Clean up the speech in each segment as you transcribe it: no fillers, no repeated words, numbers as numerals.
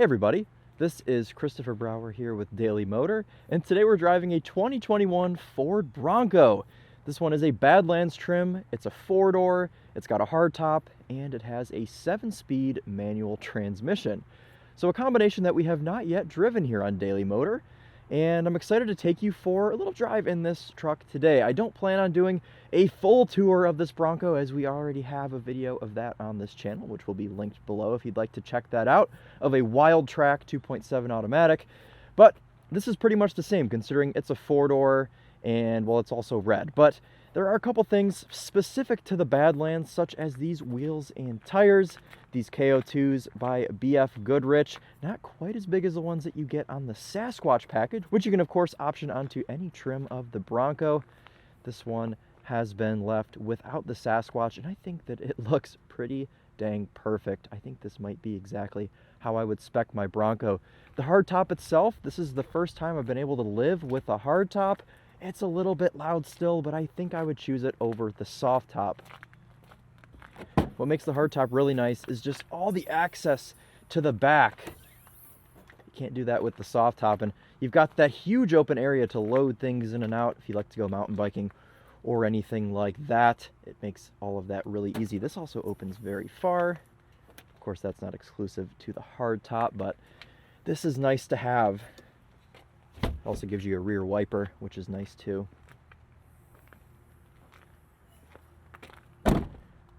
everybody, this is Christopher Brower here with Daily Motor, and today we're driving a 2021 Ford Bronco. This one is a Badlands trim, it's a 4-door, it's got a hardtop, and it has a 7-speed manual transmission. So a combination that we have not yet driven here on Daily Motor, and I'm excited to take you for a little drive in this truck today. I don't plan on doing a full tour of this Bronco, as we already have a video of that on this channel, which will be linked below if you'd like to check that out, of a Wild Track 2.7 automatic. But this is pretty much the same, considering it's a 4-door and, well, it's also red. But there are a couple things specific to the Badlands, such as these wheels and tires, these KO2s by BF Goodrich, not quite as big as the ones that you get on the Sasquatch package, which you can of course option onto any trim of the Bronco. This one has been left without the Sasquatch, and I think that it looks pretty dang perfect. I think this might be exactly how I would spec my Bronco. The hardtop itself, this is the first time I've been able to live with a hardtop. It's a little bit loud still, but I think I would choose it over the soft top. What makes the hardtop really nice is just all the access to the back. You can't do that with the soft top, and you've got that huge open area to load things in and out if you like to go mountain biking or anything like that. It makes all of that really easy. This also opens very far. Of course, that's not exclusive to the hardtop, but this is nice to have. It also gives you a rear wiper, which is nice too.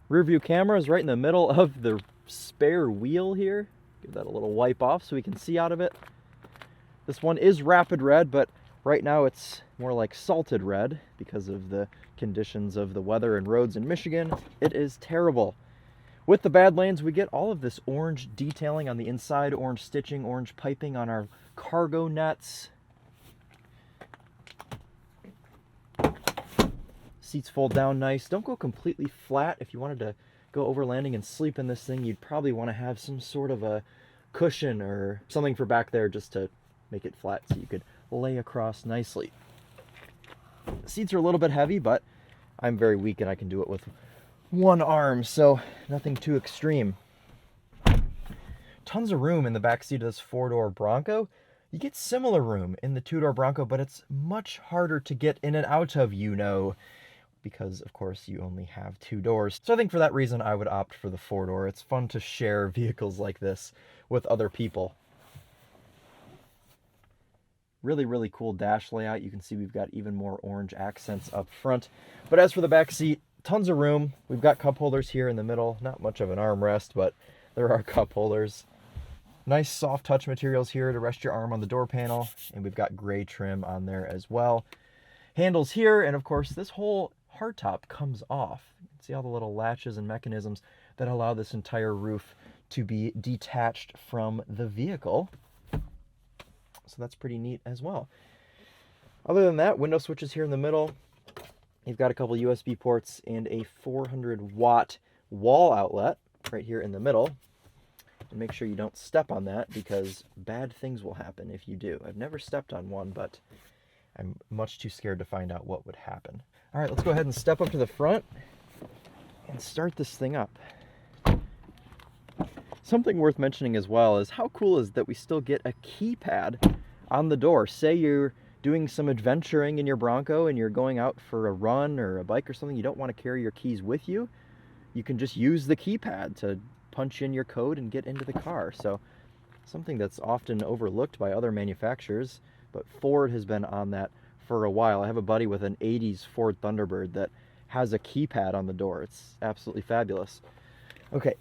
Rear view camera is right in the middle of the spare wheel here. Give that a little wipe off so we can see out of it. This one is rapid red, but right now it's more like salted red because of the conditions of the weather and roads in Michigan. It is terrible. With the Badlands, we get all of this orange detailing on the inside, orange stitching, orange piping on our cargo nets. Seats fold down nice. Don't go completely flat. If you wanted to go overlanding and sleep in this thing, you'd probably want to have some sort of a cushion or something for back there just to make it flat so you could lay across nicely. The seats are a little bit heavy, but I'm very weak and I can do it with one arm, so nothing too extreme. Tons of room in the back seat of this 4-door Bronco. You get similar room in the 2-door Bronco, but it's much harder to get in and out of, because of course you only have 2 doors. So I think for that reason I would opt for the 4-door. It's fun to share vehicles like this with other people. Really cool dash layout. You can see we've got even more orange accents up front. But as for the back seat, tons of room. We've got cup holders here in the middle. Not much of an armrest, but there are cup holders. Nice soft touch materials here to rest your arm on the door panel. And we've got gray trim on there as well. Handles here, and of course this whole hardtop comes off. You can see all the little latches and mechanisms that allow this entire roof to be detached from the vehicle. So that's pretty neat as well. Other than that, window switches here in the middle. You've got a couple USB ports and a 400-watt wall outlet right here in the middle. And make sure you don't step on that, because bad things will happen if you do. I've never stepped on one, but I'm much too scared to find out what would happen. All right, let's go ahead and step up to the front and start this thing up. Something worth mentioning as well is how cool is that we still get a keypad on the door. Say you're doing some adventuring in your Bronco and you're going out for a run or a bike or something, you don't want to carry your keys with you. You can just use the keypad to punch in your code and get into the car. So something that's often overlooked by other manufacturers, but Ford has been on that for a while. I have a buddy with an 80s Ford Thunderbird that has a keypad on the door. It's absolutely fabulous. Okay.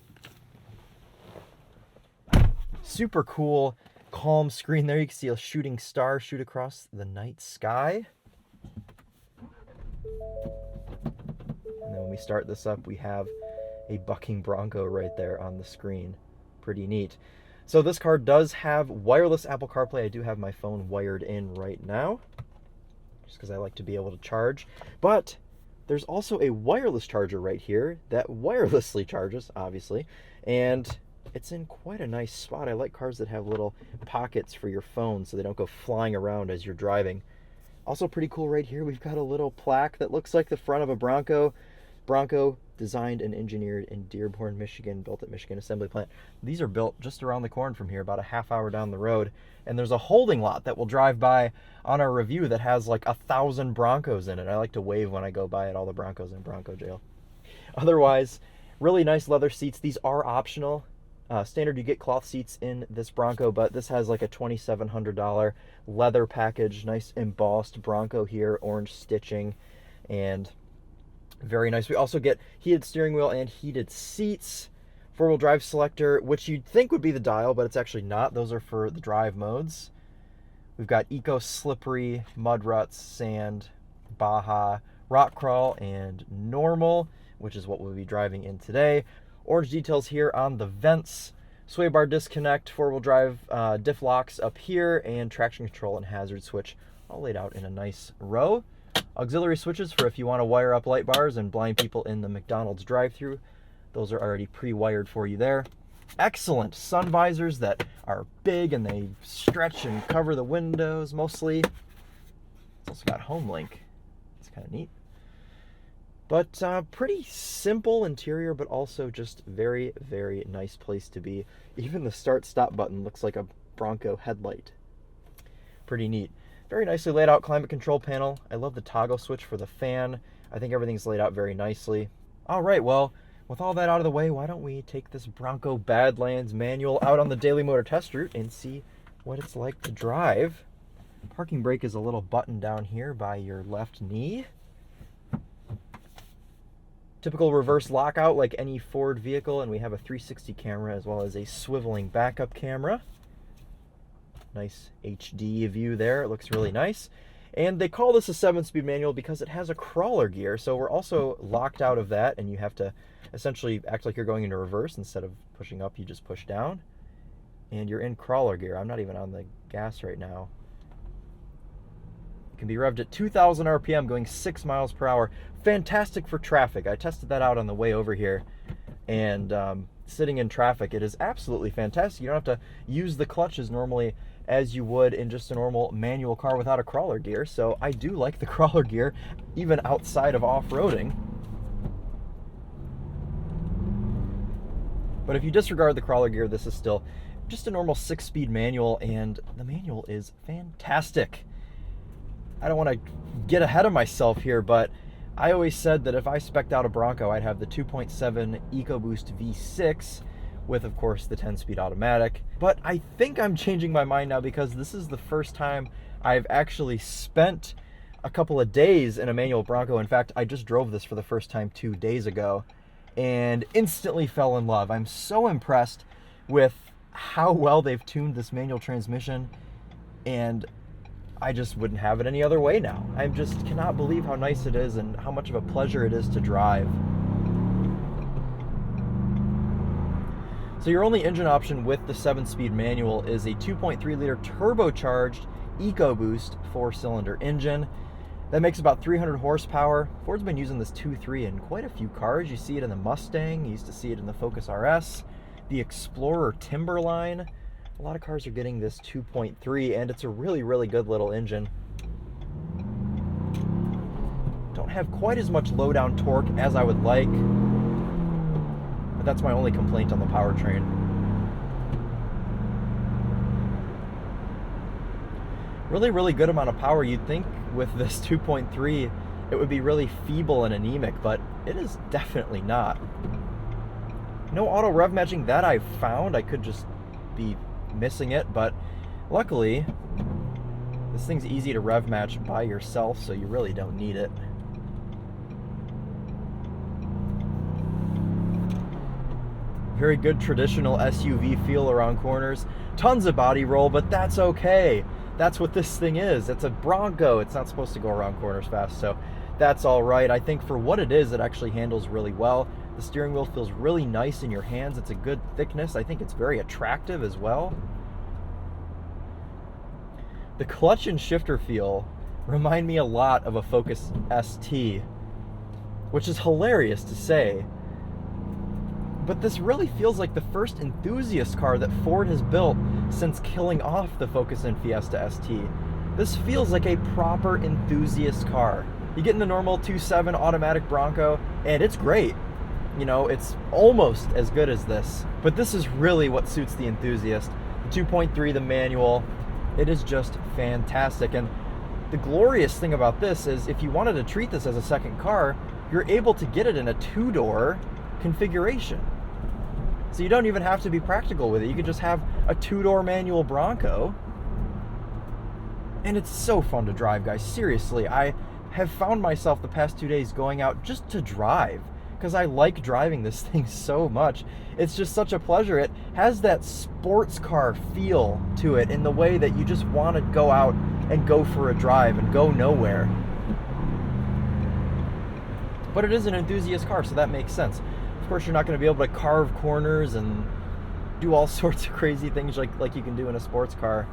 Super cool, calm screen there. You can see a shooting star shoot across the night sky. And then when we start this up, we have a bucking Bronco right there on the screen. Pretty neat. So this car does have wireless Apple Carplay. I do have my phone wired in right now, just because I like to be able to charge. But there's also a wireless charger right here that wirelessly charges, obviously, and it's in quite a nice spot. I like cars that have little pockets for your phone so they don't go flying around as you're driving. Also pretty cool right here, we've got a little plaque that looks like the front of a Bronco. Bronco, designed and engineered in Dearborn, Michigan, built at Michigan Assembly Plant. These are built just around the corner from here, about a half hour down the road. And there's a holding lot that we'll drive by on our review that has like 1,000 Broncos in it. I like to wave when I go by at all the Broncos in Bronco jail. Otherwise, really nice leather seats. These are optional. Standard, you get cloth seats in this Bronco, but this has like a $2,700 leather package, nice embossed Bronco here, orange stitching, and very nice. We also get heated steering wheel and heated seats, four-wheel drive selector, which you'd think would be the dial, but it's actually not. Those are for the drive modes. We've got eco, slippery, mud ruts, sand, Baja, rock crawl, and normal, which is what we'll be driving in today. Orange details here on the vents, sway bar disconnect, four-wheel drive diff locks up here, and traction control and hazard switch all laid out in a nice row. Auxiliary switches for if you want to wire up light bars and blind people in the McDonald's drive-thru. Those are already pre-wired for you there. Excellent sun visors that are big and they stretch and cover the windows mostly. It's also got home link. It's kind of neat. But pretty simple interior, but also just very, very nice place to be. Even the start-stop button looks like a Bronco headlight. Pretty neat. Very nicely laid out climate control panel. I love the toggle switch for the fan. I think everything's laid out very nicely. All right, well, with all that out of the way, why don't we take this Bronco Badlands manual out on the Daily Motor test route and see what it's like to drive. Parking brake is a little button down here by your left knee. Typical reverse lockout like any Ford vehicle, and we have a 360 camera as well as a swiveling backup camera. Nice HD view there. It looks really nice. And they call this a 7-speed manual because it has a crawler gear, so we're also locked out of that, and you have to essentially act like you're going into reverse. Instead of pushing up, you just push down, and you're in crawler gear. I'm not even on the gas right now. It can be revved at 2,000 RPM, going 6 miles per hour. Fantastic for traffic. I tested that out on the way over here, and sitting in traffic, it is absolutely fantastic. You don't have to use the clutches normally as you would in just a normal manual car without a crawler gear. So I do like the crawler gear, even outside of off-roading. But if you disregard the crawler gear, this is still just a normal 6-speed manual, and the manual is fantastic. I don't want to get ahead of myself here, but I always said that if I spec'd out a Bronco, I'd have the 2.7 EcoBoost V6 with, of course, the 10-speed automatic. But I think I'm changing my mind now because this is the first time I've actually spent a couple of days in a manual Bronco. In fact, I just drove this for the first time 2 days ago and instantly fell in love. I'm so impressed with how well they've tuned this manual transmission, and I just wouldn't have it any other way now. I just cannot believe how nice it is and how much of a pleasure it is to drive. So your only engine option with the 7-speed manual is a 2.3-liter turbocharged EcoBoost 4-cylinder engine. That makes about 300 horsepower. Ford's been using this 2.3 in quite a few cars. You see it in the Mustang. You used to see it in the Focus RS, the Explorer Timberline. A lot of cars are getting this 2.3, and it's a really, really good little engine. Don't have quite as much low-down torque as I would like, but that's my only complaint on the powertrain. Really, really good amount of power. You'd think with this 2.3 it would be really feeble and anemic, but it is definitely not. No auto rev matching that I've found. I could just be missing it, but luckily this thing's easy to rev match by yourself, so you really don't need it. Very good traditional SUV feel around corners. Tons of body roll, but that's okay. That's what this thing is. It's a Bronco. It's not supposed to go around corners fast, so that's all right. I think for what it is, it actually handles really well. The steering wheel feels really nice in your hands. It's a good thickness. I think it's very attractive as well. The clutch and shifter feel remind me a lot of a Focus ST, which is hilarious to say. But this really feels like the first enthusiast car that Ford has built since killing off the Focus and Fiesta ST. This feels like a proper enthusiast car. You get in the normal 2.7 automatic Bronco, and it's great. You know, it's almost as good as this, but this is really what suits the enthusiast. The 2.3, the manual, it is just fantastic. And the glorious thing about this is if you wanted to treat this as a second car, you're able to get it in a 2-door configuration. So you don't even have to be practical with it. You could just have a 2-door manual Bronco. And it's so fun to drive, guys. Seriously, I have found myself the past 2 days going out just to drive because I like driving this thing so much. It's just such a pleasure. It has that sports car feel to it in the way that you just want to go out and go for a drive and go nowhere. But it is an enthusiast car, so that makes sense. Of course, you're not going to be able to carve corners and do all sorts of crazy things like you can do in a sports car.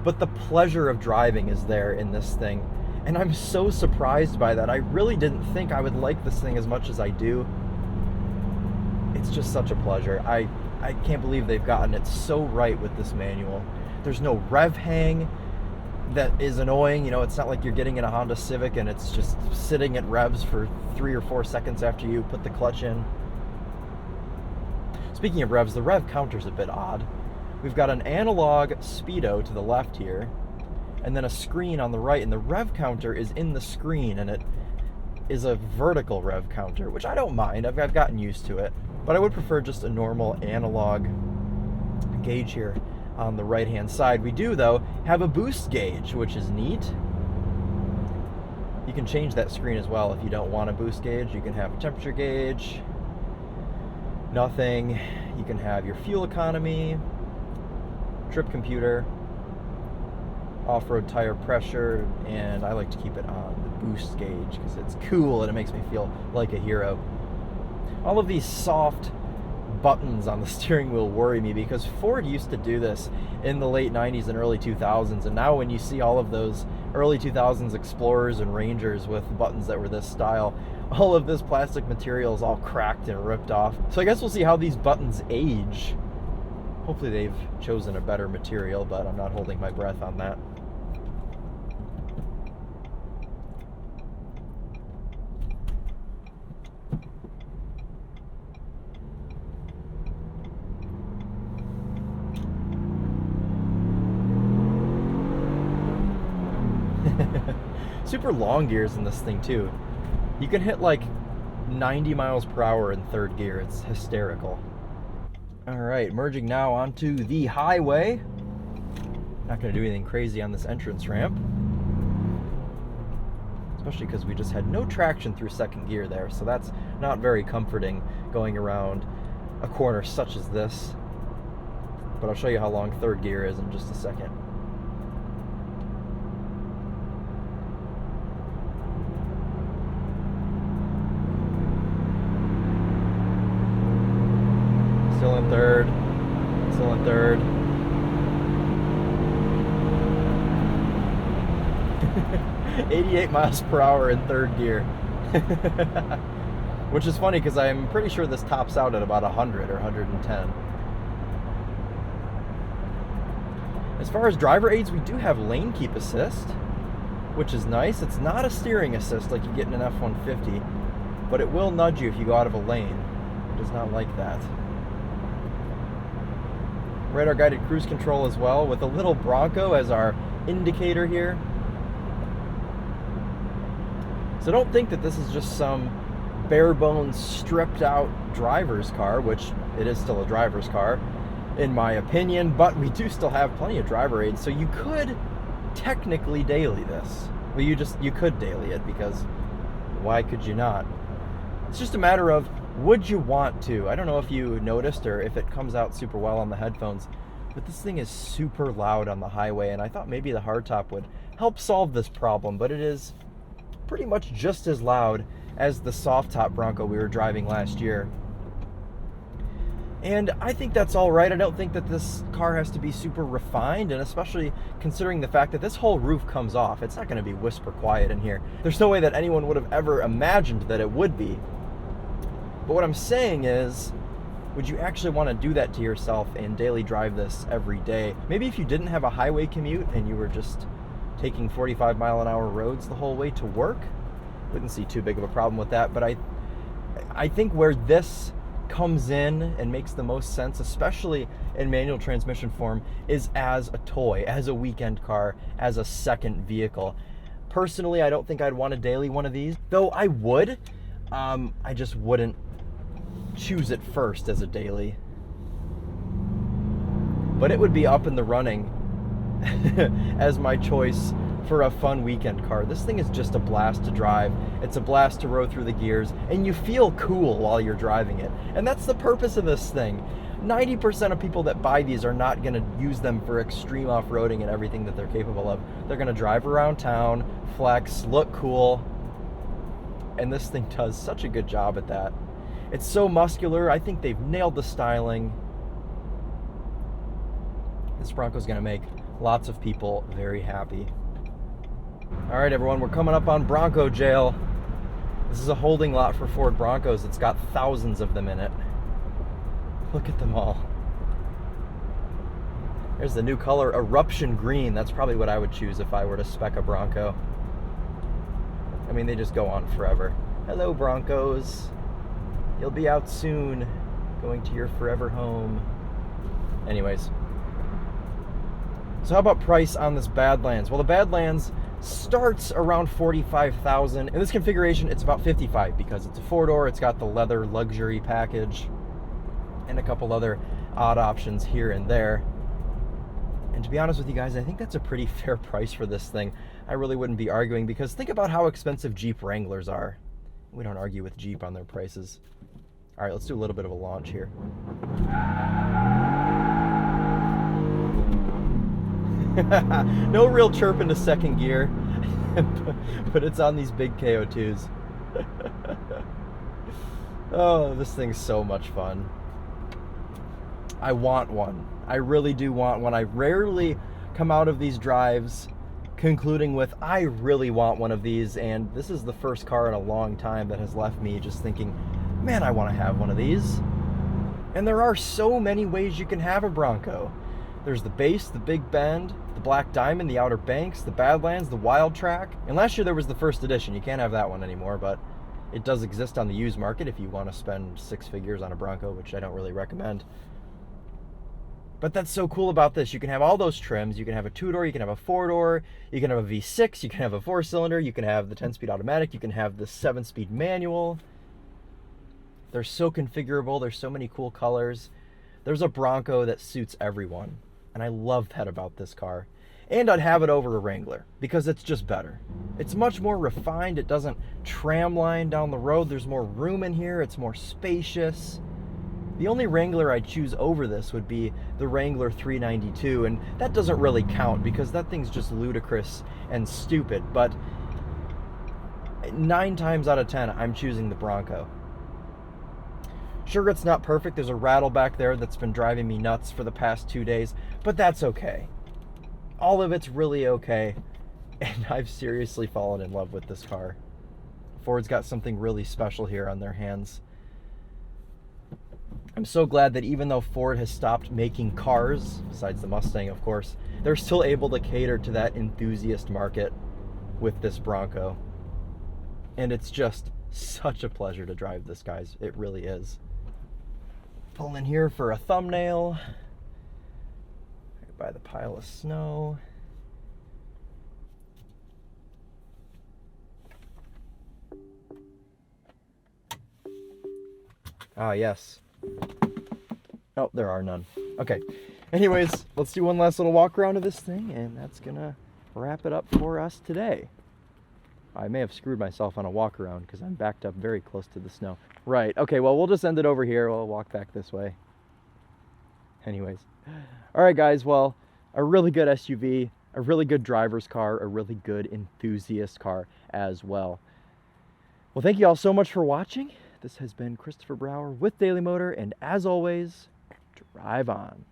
But the pleasure of driving is there in this thing. And I'm so surprised by that. I really didn't think I would like this thing as much as I do. It's just such a pleasure. I can't believe they've gotten it so right with this manual. There's no rev hang that is annoying. You know, it's not like you're getting in a Honda Civic and it's just sitting at revs for 3 or 4 seconds after you put the clutch in. Speaking of revs, the Rev Counter's a bit odd. We've got an analog speedo to the left here, and then a screen on the right, and the Rev Counter is in the screen, and it is a vertical Rev Counter, which I don't mind. I've gotten used to it, but I would prefer just a normal analog gauge here on the right-hand side. We do, though, have a boost gauge, which is neat. You can change that screen as well if you don't want a boost gauge. You can have a temperature gauge, nothing. You can have your fuel economy, trip computer, off-road tire pressure, and I like to keep it on the boost gauge because it's cool and it makes me feel like a hero. All of these soft buttons on the steering wheel worry me because Ford used to do this in the late 90s and early 2000s, and now when you see all of those early 2000s Explorers and Rangers with buttons that were this style, all of this plastic material is all cracked and ripped off. So I guess we'll see how these buttons age. Hopefully they've chosen a better material, but I'm not holding my breath on that. Super long gears in this thing too. You can hit like 90 miles per hour in third gear. It's hysterical. All right, merging now onto the highway. Not going to do anything crazy on this entrance ramp, especially because we just had no traction through second gear there, so that's not very comforting going around a corner such as this. But I'll show you how long third gear is in just a second. Still in third, still in third. 88 miles per hour in third gear. Which is funny because I'm pretty sure this tops out at about 100 or 110. As far as driver aids, we do have lane keep assist, which is nice. It's not a steering assist like you get in an F-150, but it will nudge you if you go out of a lane. It does not like that. Radar guided cruise control as well, with a little Bronco as our indicator here. So don't think that this is just some bare bones stripped out driver's car, which it is still a driver's car in my opinion, but we do still have plenty of driver aids, so you could technically daily this. Well, you could daily it, because why could you not? It's just a matter of, would you want to? I don't know if you noticed or if it comes out super well on the headphones, but this thing is super loud on the highway, and I thought maybe the hardtop would help solve this problem, but it is pretty much just as loud as the soft top Bronco we were driving last year. And I think that's all right. I don't think that this car has to be super refined, and especially considering the fact that this whole roof comes off. It's not going to be whisper quiet in here. There's no way that anyone would have ever imagined that it would be. But what I'm saying is, would you actually want to do that to yourself and daily drive this every day? Maybe if you didn't have a highway commute and you were just taking 45 mile an hour roads the whole way to work, Wouldn't see too big of a problem with that, but I think where this comes in and makes the most sense, especially in manual transmission form, is as a toy, as a weekend car, as a second vehicle. Personally, I don't think I'd want a daily one of these, though I would. I just wouldn't choose it first as a daily. But it would be up in the running as my choice for a fun weekend car. This thing is just a blast to drive. It's a blast to row through the gears, and you feel cool while you're driving it. And that's the purpose of this thing. 90% of people that buy these are not going to use them for extreme off-roading and everything that they're capable of. They're going to drive around town, flex, look cool, and this thing does such a good job at that. It's so muscular. I think they've nailed the styling. This Bronco's going to make lots of people very happy. All right, everyone, we're coming up on Bronco jail. This is a holding lot for Ford Broncos. It's got thousands of them in it. Look at them all. There's the new color, Eruption Green. That's probably what I would choose if I were to spec a Bronco. I mean, they just go on forever. Hello, Broncos. You'll be out soon, going to your forever home. Anyways. So how about price on this Badlands? Well, the Badlands starts around $45,000. In this configuration, it's about $55,000 because it's a four-door. It's got the leather luxury package and a couple other odd options here and there. And to be honest with you guys, I think that's a pretty fair price for this thing. I really wouldn't be arguing, because think about how expensive Jeep Wranglers are. We don't argue with Jeep on their prices. All right, let's do a little bit of a launch here. No real chirp into second gear, but it's on these big KO2s. Oh, this thing's so much fun. I want one. I really do want one. I rarely come out of these drives concluding with, I really want one of these, and this is the first car in a long time that has left me just thinking, man, I want to have one of these. And there are so many ways you can have a Bronco. There's the base, the Big Bend, the Black Diamond, the Outer Banks, the Badlands, the Wild Track. And last year there was the first edition. You can't have that one anymore, but it does exist on the used market if you want to spend six figures on a Bronco, which I don't really recommend. But that's so cool about this. You can have all those trims. You can have a two-door, you can have a four-door, you can have a V6, you can have a four-cylinder, you can have the 10-speed automatic, you can have the 7-speed manual. They're so configurable. There's so many cool colors. There's a Bronco that suits everyone. And I love that about this car. And I'd have it over a Wrangler because it's just better. It's much more refined. It doesn't tramline down the road. There's more room in here. It's more spacious. The only Wrangler I'd choose over this would be the Wrangler 392, and that doesn't really count because that thing's just ludicrous and stupid. But 9 times out of 10, I'm choosing the Bronco. Sure, it's not perfect. There's a rattle back there that's been driving me nuts for the past 2 days, but that's okay. All of it's really okay, and I've seriously fallen in love with this car. Ford's got something really special here on their hands. I'm so glad that even though Ford has stopped making cars, besides the Mustang, of course, they're still able to cater to that enthusiast market with this Bronco. And it's just such a pleasure to drive this, guys. It really is. Pull in here for a thumbnail. Right by the pile of snow. Ah, yes. Oh, there are none. Okay. Anyways, let's do one last little walk around of this thing, and that's gonna wrap it up for us today. I may have screwed myself on a walk around because I'm backed up very close to the snow. Right. Okay, well, we'll just end it over here. We'll walk back this way. Anyways. All right, guys. Well, a really good SUV, a really good driver's car, a really good enthusiast car as well. Well, thank you all so much for watching. This has been Christopher Brower with Daily Motor, and as always, drive on.